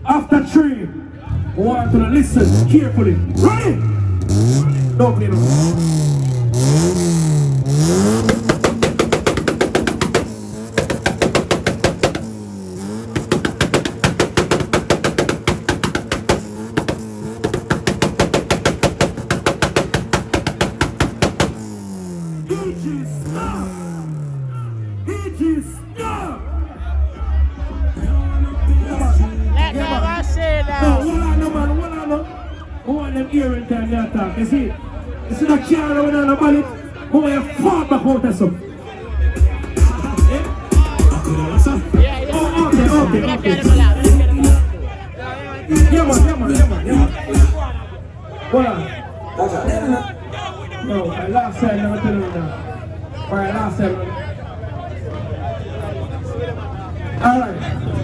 After 3, we want to listen carefully. Ready? Don't play no. Hearing time they attack. You see the car when on the ballot, who you fall back out of some. Okay. Yeah, man. Hold on. No, last time never tell you that. Alright, last time. Alright.